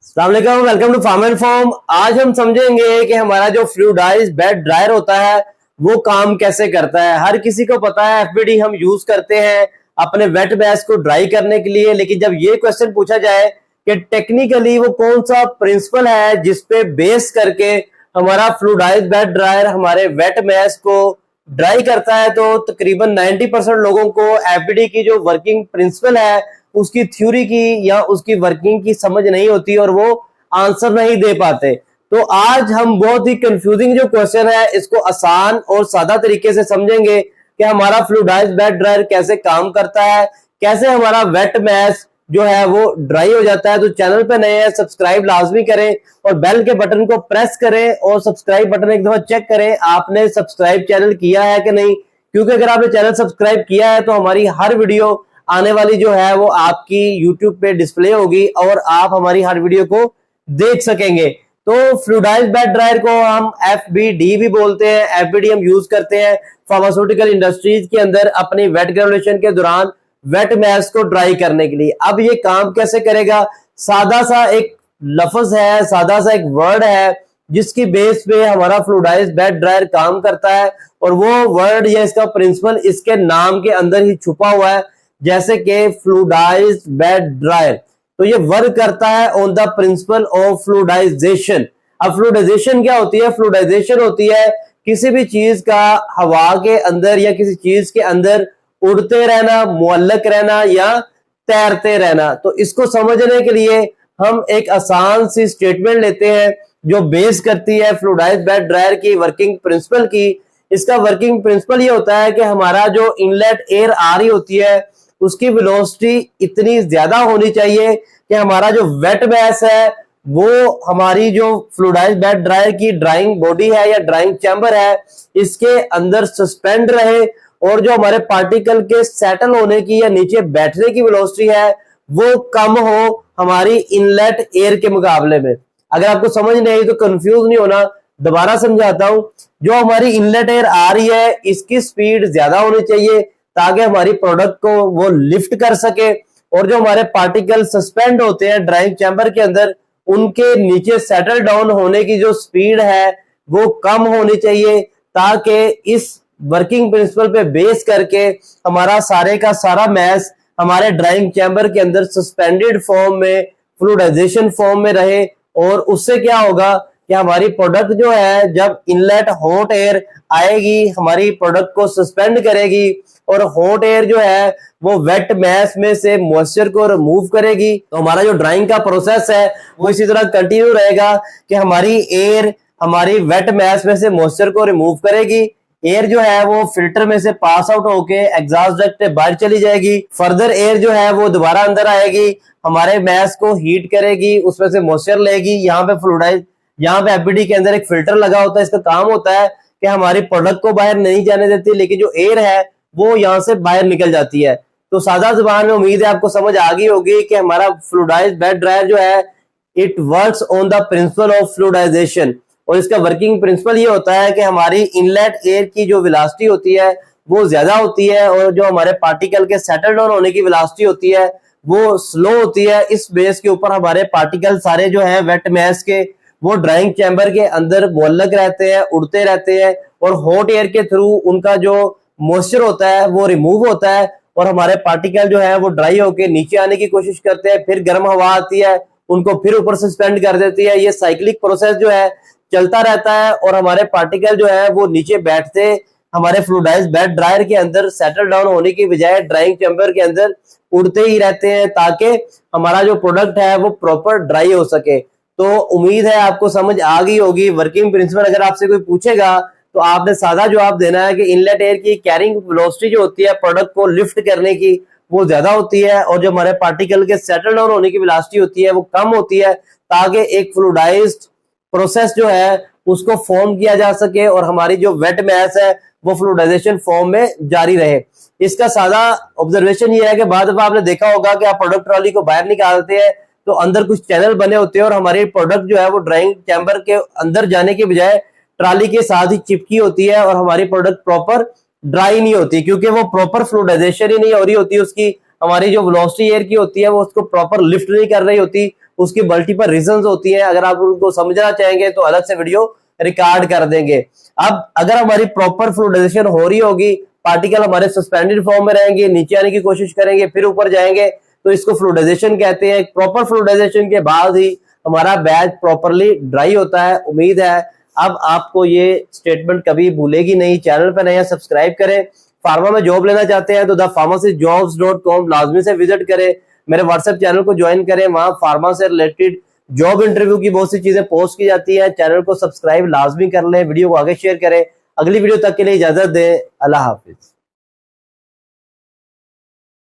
अस्सलामुअलैकुम, welcome to farm and form. आज हम समझेंगे कि हमारा जो फ्लूइडाइज्ड बेड ड्रायर होता है वो काम कैसे करता है। हर किसी को पता है एफबीडी हम यूज करते हैं अपने वेट बेस को ड्राई करने के लिए, लेकिन जब ये क्वेश्चन पूछा जाए कि टेक्निकली वो कौन सा प्रिंसिपल है जिसपे बेस करके हमारा फ्लूइडाइज्ड बेड ड्रायर हमारे वेट मैस को ड्राई करता है, तो तकरीबन 90% लोगों को एफबीडी की जो वर्किंग प्रिंसिपल है उसकी थ्योरी की या उसकी वर्किंग की समझ नहीं होती और वो आंसर नहीं दे पाते। तो आज हम बहुत ही कंफ्यूजिंग जो क्वेश्चन है इसको आसान और सादा तरीके से समझेंगे कि हमारा फ्लूइडाइज्ड बेड ड्रायर कैसे काम करता है, कैसे हमारा वेट मैस जो है वो ड्राई हो जाता है। तो चैनल पे नए हैं, सब्सक्राइब लाजमी करें और बेल के बटन को प्रेस करें और सब्सक्राइब बटन एक दफा चेक करें आपने सब्सक्राइब चैनल किया है कि नहीं, क्योंकि अगर आपने चैनल सब्सक्राइब किया है तो हमारी हर वीडियो आने वाली जो है वो आपकी YouTube पे डिस्प्ले होगी और आप हमारी हर वीडियो को देख सकेंगे। तो फ्लूइडाइज्ड बेड ड्रायर को हम FBD भी बोलते हैं। FBD हम यूज करते हैं फार्मास्यूटिकल इंडस्ट्रीज के अंदर अपनी वेट ग्रेनुलेशन के दौरान वेट मैस को ड्राई करने के लिए। अब ये काम कैसे करेगा, सादा सा एक लफ्ज है, सादा सा एक वर्ड है जिसकी बेस पे हमारा फ्लूइडाइज्ड बेड ड्रायर काम करता है और वो वर्ड या इसका प्रिंसिपल इसके नाम के अंदर ही छुपा हुआ है, जैसे कि फ्लूइडाइज्ड बेड ड्रायर। तो ये वर्क करता है ऑन द प्रिंसिपल ऑफ फ्लूइडाइजेशन। अब फ्लूइडाइजेशन क्या होती है? फ्लूइडाइजेशन होती है किसी भी चीज का हवा के अंदर या किसी चीज के अंदर उड़ते रहना, मुअल्लक रहना या तैरते रहना। तो इसको समझने के लिए हम एक आसान सी स्टेटमेंट लेते हैं जो बेस करती है फ्लूइडाइज्ड बेड ड्रायर की वर्किंग प्रिंसिपल की। इसका वर्किंग प्रिंसिपल ये होता है कि हमारा जो इनलेट एयर आ रही होती है उसकी वेलोसिटी इतनी ज्यादा होनी चाहिए कि हमारा जो वेट मैस है वो हमारी जो फ्लूइडाइज्ड बेड ड्रायर की ड्राइंग बॉडी है या ड्राइंग चैम्बर है इसके अंदर सस्पेंड रहे और जो हमारे पार्टिकल के सेटल होने की या नीचे बैठने की वेलोसिटी है वो कम हो हमारी इनलेट एयर के मुकाबले में। अगर आपको समझ नहीं आई तो कंफ्यूज नहीं होना, दोबारा समझाता हूं। जो हमारी इनलेट एयर आ रही है इसकी स्पीड ज्यादा होनी चाहिए ताकि हमारी प्रोडक्ट को वो लिफ्ट कर सके, और जो हमारे पार्टिकल सस्पेंड होते हैं ड्राइंग चैम्बर के अंदर उनके नीचे सेटल डाउन होने की जो स्पीड है वो कम होनी चाहिए, ताकि इस वर्किंग प्रिंसिपल पे बेस करके हमारा सारे का सारा मैस हमारे ड्राइंग चैम्बर के अंदर सस्पेंडेड फॉर्म में, फ्लूइडाइजेशन फॉर्म में रहे। और उससे क्या होगा कि हमारी प्रोडक्ट जो है जब इनलेट हॉट एयर आएगी हमारी प्रोडक्ट को सस्पेंड करेगी और हॉट एयर जो है वो वेट मैस में से मॉइस्चर को रिमूव करेगी। तो हमारा जो ड्राइंग का प्रोसेस है वो इसी तरह कंटिन्यू रहेगा कि हमारी एयर हमारी वेट मैस में से मॉइस्चर को रिमूव करेगी। एयर जो है वो फिल्टर में से पास आउट होके एग्जॉस्ट डक्ट से बाहर चली जाएगी। फर्दर एयर जो है वो दोबारा अंदर आएगी, हमारे मैस को हीट करेगी, उसमें से मॉइस्चर लेगी। यहाँ पे फ्लूइडाइज यहाँ पे एफबीडी के अंदर एक फिल्टर लगा होता है। इसका काम होता है कि हमारी प्रोडक्ट को बाहर नहीं जाने देती, लेकिन जो एयर है वो यहाँ से बाहर निकल जाती है। तो सादा जुबान में उम्मीद है आपको समझ आ गई होगी कि हमारा फ्लूइडाइज्ड बेड ड्रायर जो है it works on the principle of fluidization. और इसका वर्किंग प्रिंसिपल ये होता है कि हमारी इनलेट एयर की जो वेलोसिटी होती है वो ज्यादा होती है और जो हमारे पार्टिकल के सेटल डाउन होने की वेलोसिटी होती है वो स्लो होती है। इस बेस के ऊपर हमारे पार्टिकल सारे जो है वेट मैस के वो ड्राइंग चैम्बर के अंदर मुअल्लक रहते हैं, उड़ते रहते हैं और हॉट एयर के थ्रू उनका जो मॉइस्चर होता है वो रिमूव होता है और हमारे पार्टिकल जो है वो ड्राई होके नीचे आने की कोशिश करते हैं। फिर गर्म हवा आती है उनको फिर ऊपर सस्पेंड कर देती है। ये साइक्लिक प्रोसेस जो है चलता रहता है और हमारे पार्टिकल जो है वो नीचे बैठते हमारे फ्लूइडाइज्ड बेड ड्रायर के अंदर सेटल डाउन होने की बजाय ड्राइंग चैम्बर के अंदर उड़ते ही रहते हैं ताकि हमारा जो प्रोडक्ट है वो प्रॉपर ड्राई हो सके। तो उम्मीद है आपको समझ आ गई होगी वर्किंग प्रिंसिपल। अगर आपसे कोई पूछेगा तो आपने सादा जवाब देना है कि इनलेट एयर की कैरिंग वेलोसिटी जो होती है प्रोडक्ट को लिफ्ट करने की वो ज्यादा होती है और जो हमारे पार्टिकल के सेटल डाउन होने की वेलोसिटी होती है वो कम होती है, ताकि एक फ्लूइडाइज्ड प्रोसेस जो है उसको फॉर्म किया जा सके और हमारी जो वेट मैस है वो फ्लूइडाइजेशन फॉर्म में जारी रहे। इसका सादा ऑब्जर्वेशन ये है कि बाद में आपने देखा होगा कि आप प्रोडक्ट ट्रॉली को बाहर निकालते हैं तो अंदर कुछ चैनल बने होते हैं और हमारी प्रोडक्ट जो है वो ड्राइंग चैम्बर के अंदर जाने के बजाय ट्रॉली के साथ ही चिपकी होती है और हमारी प्रोडक्ट प्रॉपर ड्राई नहीं होती क्योंकि वो प्रॉपर फ्लूइडाइजेशन ही नहीं हो रही होती। उसकी हमारी जो वेलोसिटी एयर की होती है वो उसको प्रॉपर लिफ्ट नहीं कर रही होती उसकी मल्टीपल रीजंस होती हैं। अगर आप उनको समझना चाहेंगे तो अलग से वीडियो रिकॉर्ड कर देंगे। अब अगर हमारी प्रॉपर फ्लूइडाइजेशन हो रही होगी, पार्टिकल हमारे सस्पेंडेड फॉर्म में रहेंगे, नीचे आने की कोशिश करेंगे, फिर ऊपर जाएंगे, तो इसको फ्लूइडाइजेशन कहते हैं। प्रॉपर फ्लूइडाइजेशन के बाद ही हमारा बैच प्रॉपरली ड्राई होता है। उम्मीद है अब आपको ये स्टेटमेंट कभी भूलेगी नहीं। चैनल पर नया सब्सक्राइब करें। फार्मा में जॉब लेना चाहते हैं तो thepharmacistjobs.com लाजमी से विजिट करें। मेरे व्हाट्सएप चैनल को ज्वाइन करें, वहां फार्मा से रिलेटेड जॉब इंटरव्यू की बहुत सी चीजें पोस्ट की जाती है। चैनल को सब्सक्राइब लाजमी कर लें, वीडियो को आगे शेयर करें। अगली वीडियो तक के लिए इजाजत दें। अल्लाह हाफिज।